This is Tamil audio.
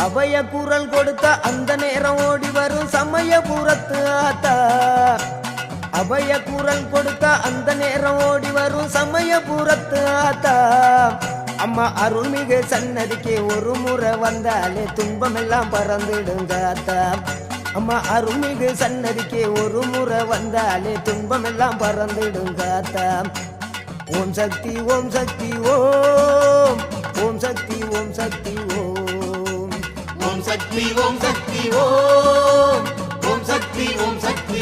அபய குரல் கொடுத்த அந்த நேரம் ஓடி வரும் சமயபுரத்து ஆத்தா. அபய குரல் கொடுத்த அந்த நேரம் ஓடி வரும் சமயபுரத்து ஆத்தா. அம்மா அருள்மிகு சன்னதிக்கு ஒரு முறை வந்தாலே துன்பமெல்லாம் பறந்துடுங்க ஆத்தா. அம்மா அருள்மிகு சன்னதிக்கு ஒரு முறை வந்தாலே துன்பமெல்லாம் பறந்துடுங்க ஆத்தா. ஓம் சக்தி ஓம் சக்தி ஓம், ஓம் சக்தி ஓம் சக்தி ஓம், ஓம் சக்தி ஓம் சக்தி ஓம், ஓம் சக்தி ஓம் சக்தி